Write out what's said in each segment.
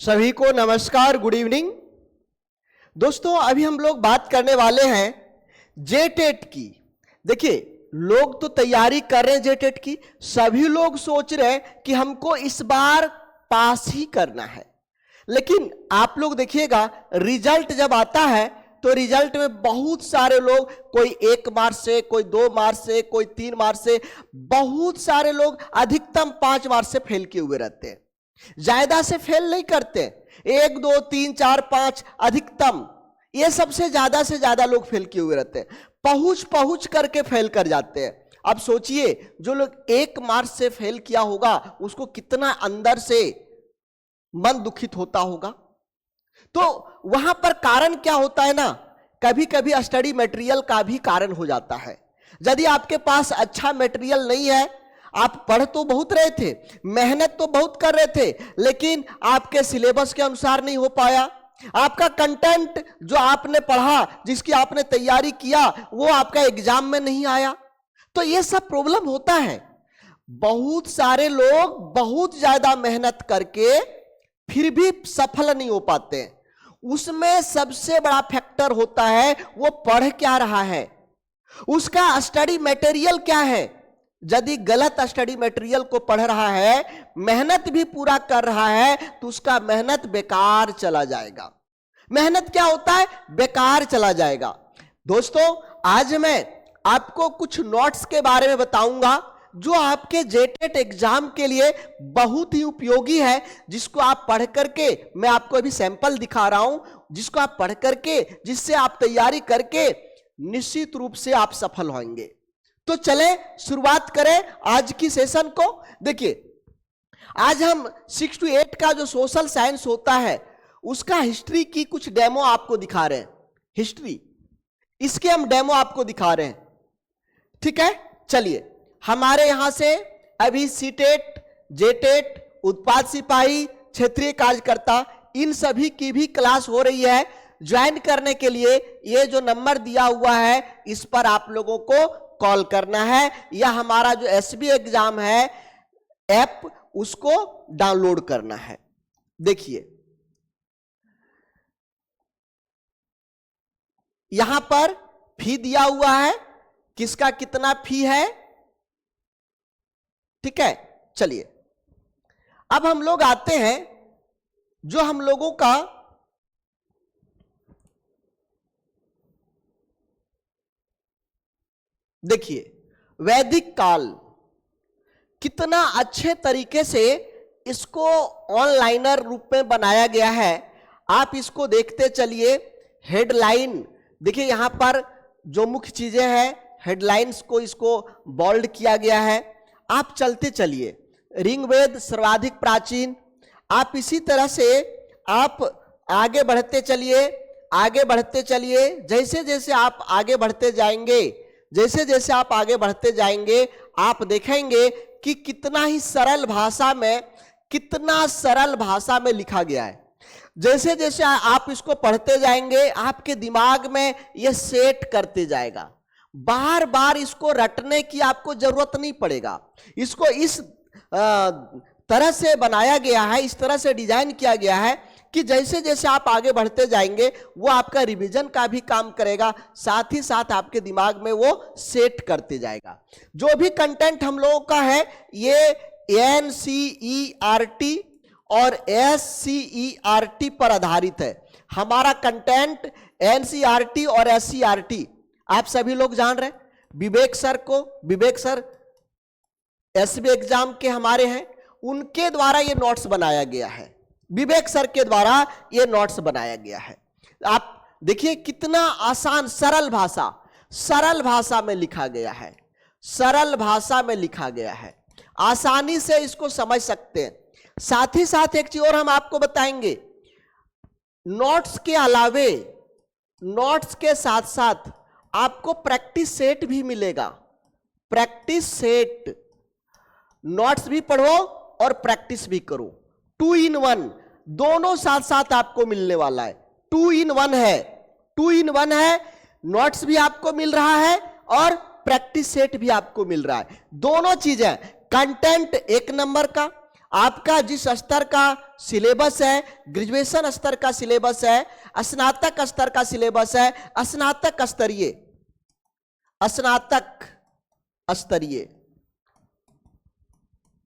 सभी को नमस्कार, गुड इवनिंग। दोस्तों, अभी हम लोग बात करने वाले हैं जेटेट की। देखिए, लोग तो तैयारी कर रहे हैं जेटेट की, सभी लोग सोच रहे हैं कि हमको इस बार पास ही करना है। लेकिन आप लोग देखिएगा, रिजल्ट जब आता है तो रिजल्ट में बहुत सारे लोग, कोई 1 मार्क्स से, कोई 2 मार्क्स से, कोई 3 मार्क्स से, बहुत सारे लोग अधिकतम 5 मार्क्स से फेल किए हुए रहते हैं। ज्यादा से फेल नहीं करते, 1 2 3 4 5 अधिकतम, ये सबसे ज्यादा से ज्यादा लोग फेल किए हुए रहते हैं। पहुंच करके फेल कर जाते हैं। अब सोचिए, जो लोग 1 मार्क्स से फेल किया होगा उसको कितना अंदर से मन दुखित होता होगा। तो वहां पर कारण क्या होता है ना, कभी कभी स्टडी मटेरियल का भी कारण हो जाता है। यदि आपके पास अच्छा मटेरियल नहीं है, आप पढ़ तो बहुत रहे थे, मेहनत तो बहुत कर रहे थे, लेकिन आपके सिलेबस के अनुसार नहीं हो पाया, आपका कंटेंट जो आपने पढ़ा, जिसकी आपने तैयारी किया, वो आपका एग्जाम में नहीं आया, तो ये सब प्रॉब्लम होता है। बहुत सारे लोग बहुत ज्यादा मेहनत करके फिर भी सफल नहीं हो पाते। उसमें सबसे बड़ा फैक्टर होता है वो पढ़ क्या रहा है, उसका स्टडी मटेरियल क्या है। यदि गलत स्टडी मटेरियल को पढ़ रहा है, मेहनत भी पूरा कर रहा है, तो उसका मेहनत बेकार चला जाएगा। मेहनत क्या होता है, बेकार चला जाएगा। दोस्तों, आज मैं आपको कुछ नोट्स के बारे में बताऊंगा जो आपके जेटेट एग्जाम के लिए बहुत ही उपयोगी है, जिसको आप पढ़ करके, मैं आपको अभी सैंपल दिखा रहा हूं, जिसको आप पढ़ करके, जिससे आप तैयारी करके निश्चित रूप से आप सफल होंगे। तो चले शुरुआत करें आज की सेशन को। देखिए, आज हम 6 to 8 का जो सोशल साइंस होता है उसका हिस्ट्री की कुछ डेमो आपको दिखा रहे हैं। हिस्ट्री, इसके हम डेमो आपको दिखा रहे हैं, ठीक है। चलिए, हमारे यहां से अभी सीटेट, जेटेट, उत्पाद सिपाही, क्षेत्रीय कार्यकर्ता, इन सभी की भी क्लास हो रही है। ज्वाइन करने के लिए ये जो नंबर दिया हुआ है, इस पर आप लोगों को कॉल करना है, या हमारा जो एसबी एग्जाम है ऐप, उसको डाउनलोड करना है। देखिए, यहां पर फी दिया हुआ है, किसका कितना फी है, ठीक है। चलिए, अब हम लोग आते हैं जो हम लोगों का देखिए, वैदिक काल, कितना अच्छे तरीके से इसको ऑनलाइनर रूप में बनाया गया है। आप इसको देखते चलिए। हेडलाइन देखिए, यहां पर जो मुख्य चीजें हैं, हेडलाइंस को इसको बोल्ड किया गया है। आप चलते चलिए, ऋग्वेद सर्वाधिक प्राचीन। आप इसी तरह से आप आगे बढ़ते चलिए, आगे बढ़ते चलिए। जैसे जैसे आप आगे बढ़ते जाएंगे, जैसे जैसे आप आगे बढ़ते जाएंगे, आप देखेंगे कि कितना ही सरल भाषा में, कितना सरल भाषा में लिखा गया है। जैसे जैसे आप इसको पढ़ते जाएंगे, आपके दिमाग में यह सेट करते जाएगा। बार बार इसको रटने की आपको जरूरत नहीं पड़ेगा। इसको इस तरह से बनाया गया है, इस तरह से डिजाइन किया गया है कि जैसे जैसे आप आगे बढ़ते जाएंगे, वो आपका रिवीजन का भी काम करेगा, साथ ही साथ आपके दिमाग में वो सेट करते जाएगा। जो भी कंटेंट हम लोगों का है, ये NCERT और SCERT पर आधारित है। हमारा कंटेंट NCERT और SCERT आप सभी लोग जान रहे हैं। विवेक सर एसबी एग्जाम के हमारे हैं, उनके द्वारा ये नोट्स बनाया गया है। विवेक सर के द्वारा ये नोट्स बनाया गया है। आप देखिए, कितना आसान, सरल भाषा में लिखा गया है, सरल भाषा में लिखा गया है। आसानी से इसको समझ सकते हैं। साथ ही साथ एक चीज और हम आपको बताएंगे, नोट्स के अलावे, नोट्स के साथ साथ आपको प्रैक्टिस सेट भी मिलेगा। प्रैक्टिस सेट, नोट्स भी पढ़ो और प्रैक्टिस भी करो। 2 in 1 दोनों साथ साथ आपको मिलने वाला है। 2 in 1 है, 2 in 1 है। नोट्स भी आपको मिल रहा है और प्रैक्टिस सेट भी आपको मिल रहा है। दोनों चीजें, कंटेंट 1 नंबर का, आपका जिस स्तर का सिलेबस है, ग्रेजुएशन स्तर का सिलेबस है, स्नातक स्तर का सिलेबस है, स्नातक स्तरीय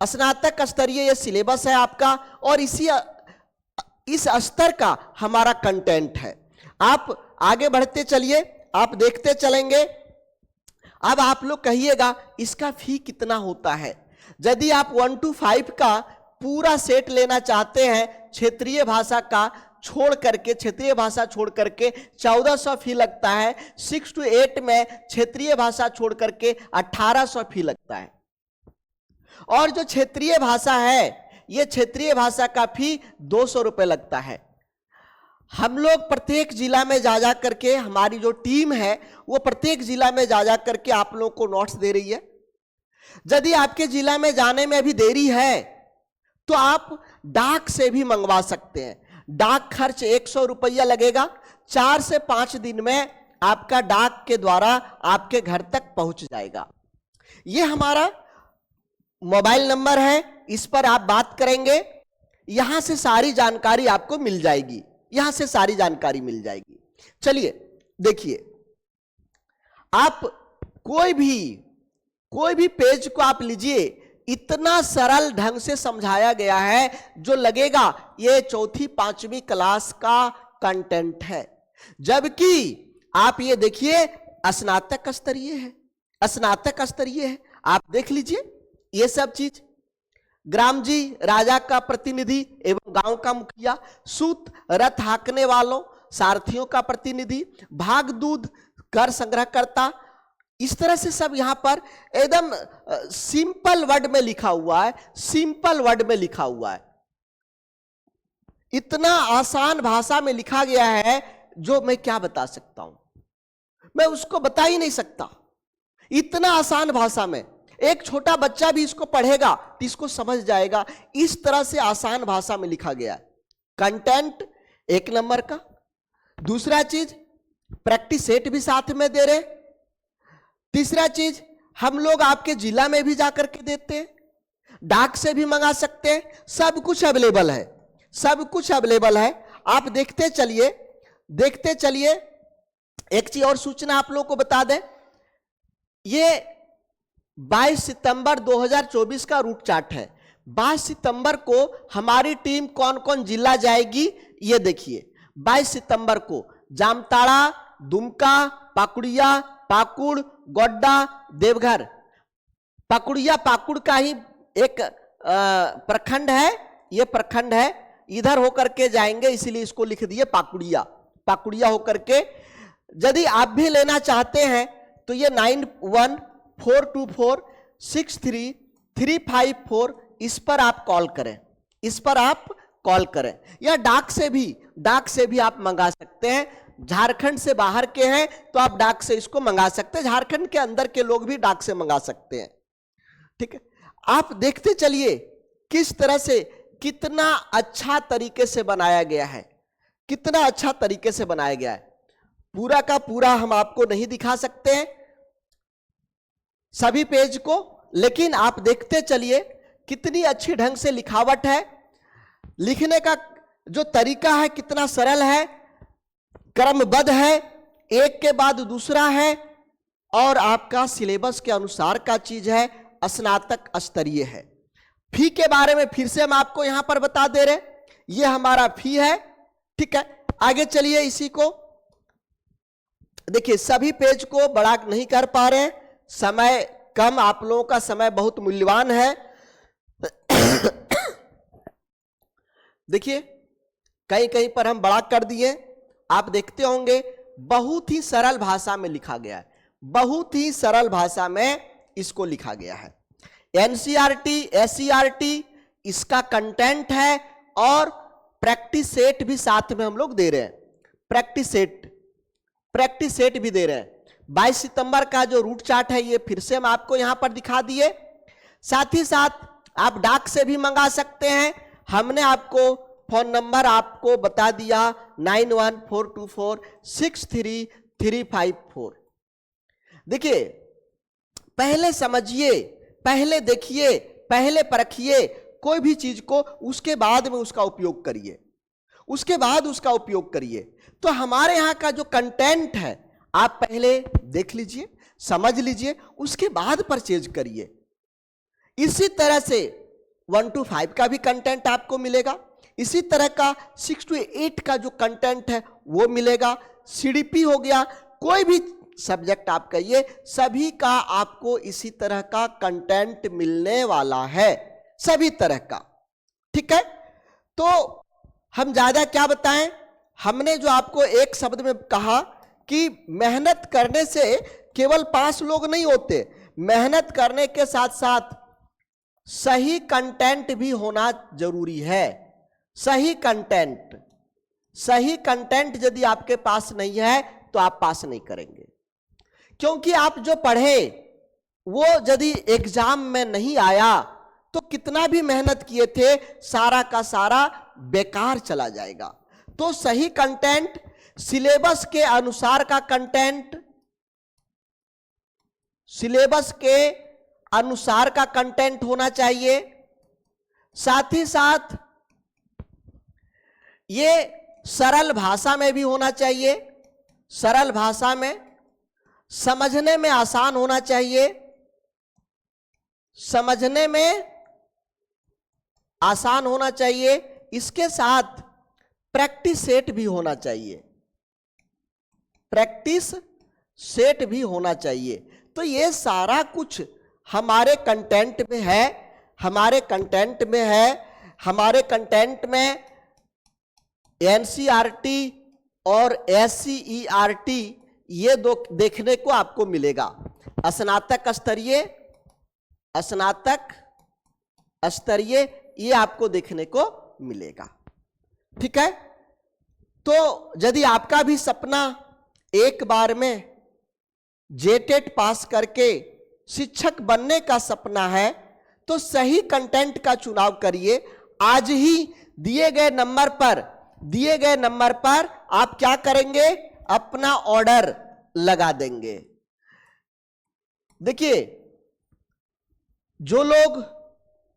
स्नातक स्तरीय ये सिलेबस है आपका, और इस स्तर का हमारा कंटेंट है। आप आगे बढ़ते चलिए, आप देखते चलेंगे। अब आप लोग कहिएगा इसका फी कितना होता है। यदि आप 1 to 5 का पूरा सेट लेना चाहते हैं, क्षेत्रीय भाषा का छोड़ करके, क्षेत्रीय भाषा छोड़ करके 1400 फी लगता है। 6 to 8 में क्षेत्रीय भाषा छोड़ करके 1800 फी लगता है। और जो क्षेत्रीय भाषा है, ये क्षेत्रीय भाषा का फी 200 रुपए लगता है। हम लोग प्रत्येक जिला में जा करके, हमारी जो टीम है वो प्रत्येक जिला में जा करके आप लोगों को नोट्स दे रही है। यदि आपके जिला में जाने में अभी देरी है तो आप डाक से भी मंगवा सकते हैं। डाक खर्च 100 रुपया लगेगा। 4 से 5 दिन में आपका डाक के द्वारा आपके घर तक पहुंच जाएगा। ये हमारा मोबाइल नंबर है, इस पर आप बात करेंगे, यहां से सारी जानकारी आपको मिल जाएगी, यहां से सारी जानकारी मिल जाएगी। चलिए देखिए, आप कोई भी पेज को आप लीजिए, इतना सरल ढंग से समझाया गया है जो लगेगा ये 4वीं 5वीं क्लास का कंटेंट है। जबकि आप ये देखिए स्नातक स्तरीय है, स्नातक स्तरीय है। आप देख लीजिए ये सब चीज, ग्राम जी, राजा का प्रतिनिधि एवं गांव का मुखिया, सूत रथ हाँकने वालों, सारथियों का प्रतिनिधि, भाग दूध कर संग्रहकर्ता, इस तरह से सब यहां पर एकदम सिंपल वर्ड में लिखा हुआ है, सिंपल वर्ड में लिखा हुआ है। इतना आसान भाषा में लिखा गया है जो मैं क्या बता सकता हूं, मैं उसको बता ही नहीं सकता। इतना आसान भाषा में एक छोटा बच्चा भी इसको पढ़ेगा तो इसको समझ जाएगा। इस तरह से आसान भाषा में लिखा गया है। कंटेंट 1 नंबर का। दूसरा चीज, प्रैक्टिस सेट भी साथ में दे रहे। तीसरा चीज, हम लोग आपके जिला में भी जाकर के देते हैं, डाक से भी मंगा सकते हैं। सब कुछ अवेलेबल है, सब कुछ अवेलेबल है। आप देखते चलिए, देखते चलिए। एक चीज और सूचना आप लोगों को बता दें, ये 22 सितंबर 2024 का रूट चार्ट है। 22 सितंबर को हमारी टीम कौन कौन जिला जाएगी ये देखिए। 22 सितंबर को जामताड़ा, दुमका, पाकुड़िया, पाकुड़, गोड्डा, देवघर। पाकुड़िया पाकुड़ का ही एक प्रखंड है, ये प्रखंड है, इधर होकर के जाएंगे, इसीलिए इसको लिख दिए पाकुड़िया। पाकुड़िया होकर के यदि आप भी लेना चाहते हैं तो ये 9142463354 इस पर आप कॉल करें, इस पर आप कॉल करें। या डाक से भी आप मंगा सकते हैं। झारखंड से बाहर के हैं तो आप डाक से इसको मंगा सकते हैं, झारखंड के अंदर के लोग भी डाक से मंगा सकते हैं। ठीक है, आप देखते चलिए किस तरह से, कितना अच्छा तरीके से बनाया गया है, कितना अच्छा तरीके से बनाया गया है। पूरा का पूरा हम आपको नहीं दिखा सकते हैं सभी पेज को, लेकिन आप देखते चलिए कितनी अच्छी ढंग से लिखावट है, लिखने का जो तरीका है कितना सरल है, क्रमबद्ध है, एक के बाद दूसरा है, और आपका सिलेबस के अनुसार का चीज है, स्नातक स्तरीय है। फी के बारे में फिर से हम आपको यहां पर बता दे रहे, ये हमारा फी है। ठीक है, आगे चलिए। इसी को देखिए, सभी पेज को बड़ा नहीं कर पा रहे हैं, समय कम, आप लोगों का समय बहुत मूल्यवान है। देखिए कहीं कहीं पर हम बड़ा कर दिए, आप देखते होंगे बहुत ही सरल भाषा में लिखा गया है, बहुत ही सरल भाषा में इसको लिखा गया है। एनसीईआरटी, एससीईआरटी इसका कंटेंट है, और प्रैक्टिस सेट भी साथ में हम लोग दे रहे हैं। प्रैक्टिस सेट भी दे रहे हैं। 22 सितंबर का जो रूट चार्ट है ये फिर से हम आपको यहां पर दिखा दिए। साथ ही साथ आप डाक से भी मंगा सकते हैं। हमने आपको फोन नंबर आपको बता दिया 9142463354। देखिए, पहले समझिए, पहले देखिए, पहले परखिए, कोई भी चीज को उसके बाद में उसका उपयोग करिए, उसके बाद उसका उपयोग करिए। तो हमारे यहाँ का जो कंटेंट है आप पहले देख लीजिए, समझ लीजिए, उसके बाद परचेज करिए। इसी तरह से 1 to 5 का भी कंटेंट आपको मिलेगा, इसी तरह का 6 to 8 का जो कंटेंट है वो मिलेगा। सीडीपी हो गया, कोई भी सब्जेक्ट आप कहिए, सभी का आपको इसी तरह का कंटेंट मिलने वाला है, सभी तरह का। ठीक है, तो हम ज्यादा क्या बताएं, हमने जो आपको एक शब्द में कहा कि मेहनत करने से केवल पास लोग नहीं होते, मेहनत करने के साथ साथ सही कंटेंट भी होना जरूरी है। सही कंटेंट, सही कंटेंट यदि आपके पास नहीं है तो आप पास नहीं करेंगे, क्योंकि आप जो पढ़े वो यदि एग्जाम में नहीं आया तो कितना भी मेहनत किए थे सारा का सारा बेकार चला जाएगा। तो सही कंटेंट, सिलेबस के अनुसार का कंटेंट, सिलेबस के अनुसार का कंटेंट होना चाहिए। साथ ही साथ ये सरल भाषा में भी होना चाहिए, सरल भाषा में, समझने में आसान होना चाहिए, समझने में आसान होना चाहिए। इसके साथ प्रैक्टिस सेट भी होना चाहिए, प्रैक्टिस सेट भी होना चाहिए। तो ये सारा कुछ हमारे कंटेंट में है, हमारे कंटेंट में है। हमारे कंटेंट में एनसीईआरटी और एससीईआरटी ये दो देखने को आपको मिलेगा। स्नातक स्तरीय, स्नातक स्तरीय ये आपको देखने को मिलेगा। ठीक है, तो यदि आपका भी सपना एक बार में जेटेट पास करके शिक्षक बनने का सपना है तो सही कंटेंट का चुनाव करिए। आज ही दिए गए नंबर पर आप क्या करेंगे, अपना ऑर्डर लगा देंगे। देखिए, जो लोग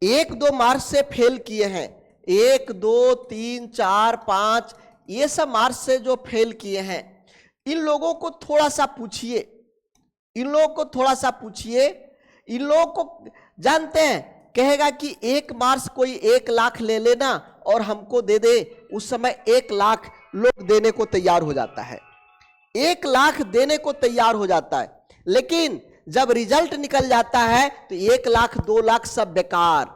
1-2 मार्क्स से फेल किए हैं, 1, 2, 3, 4, 5 ये सब मार्क्स से जो फेल किए हैं, इन लोगों को थोड़ा सा पूछिए, इन लोगों को थोड़ा सा पूछिए। इन लोगों को जानते हैं, कहेगा कि 1 मार्क्स कोई 1 लाख ले लेना और हमको दे दे, उस समय 1 लाख लोग देने को तैयार हो जाता है, 1 लाख देने को तैयार हो जाता है। लेकिन जब रिजल्ट निकल जाता है तो 1 लाख 2 लाख सब बेकार,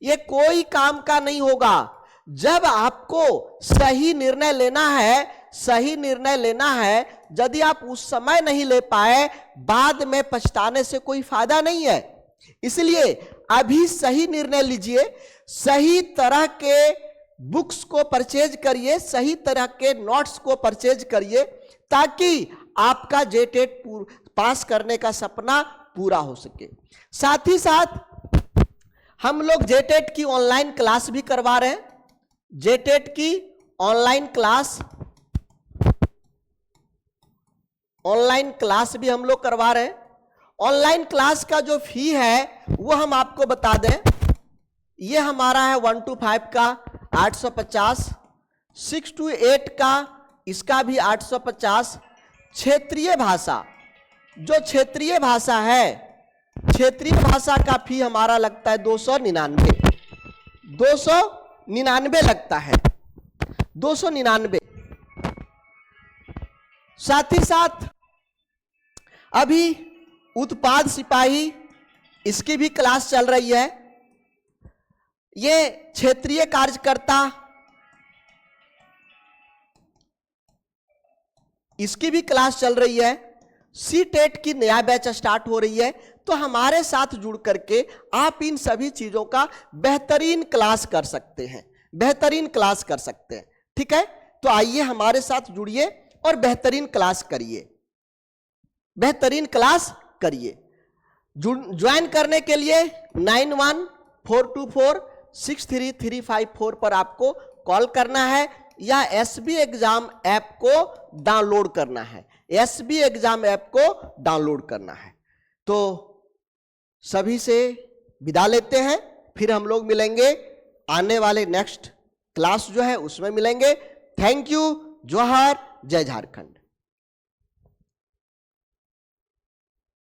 ये कोई काम का नहीं होगा। जब आपको सही निर्णय लेना है, सही निर्णय लेना है, यदि आप उस समय नहीं ले पाए, बाद में पछताने से कोई फायदा नहीं है। इसलिए अभी सही निर्णय लीजिए, सही तरह के बुक्स को परचेज करिए, सही तरह के नोट्स को परचेज करिए, ताकि आपका जेटेट पास करने का सपना पूरा हो सके। साथ ही साथ हम लोग जेटेट की ऑनलाइन क्लास भी करवा रहे हैं, जेटेट की ऑनलाइन क्लास भी हम लोग करवा रहे हैं। ऑनलाइन क्लास का जो फी है वो हम आपको बता दें, ये हमारा है 1 to 5 का 850, 6 to 8 का इसका भी 850। क्षेत्रीय भाषा, जो क्षेत्रीय भाषा है, क्षेत्रीय भाषा का फी हमारा लगता है 299 लगता है, 299। साथ ही साथ अभी उत्पाद सिपाही इसकी भी क्लास चल रही है, ये क्षेत्रीय कार्यकर्ता इसकी भी क्लास चल रही है। सीटेट की नया बैच स्टार्ट हो रही है, तो हमारे साथ जुड़ करके आप इन सभी चीजों का बेहतरीन क्लास कर सकते हैं, बेहतरीन क्लास कर सकते हैं। ठीक है, तो आइए हमारे साथ जुड़िए और बेहतरीन क्लास करिए, बेहतरीन क्लास करिए। ज्वाइन करने के लिए 9142463354 पर आपको कॉल करना है या एसबी एग्जाम ऐप को डाउनलोड करना है, एसबी एग्जाम ऐप को डाउनलोड करना है। तो सभी से विदा लेते हैं। फिर हम लोग मिलेंगे आने वाले नेक्स्ट क्लास जो है उसमें मिलेंगे। Thank you. जोहार। जय झारखंड।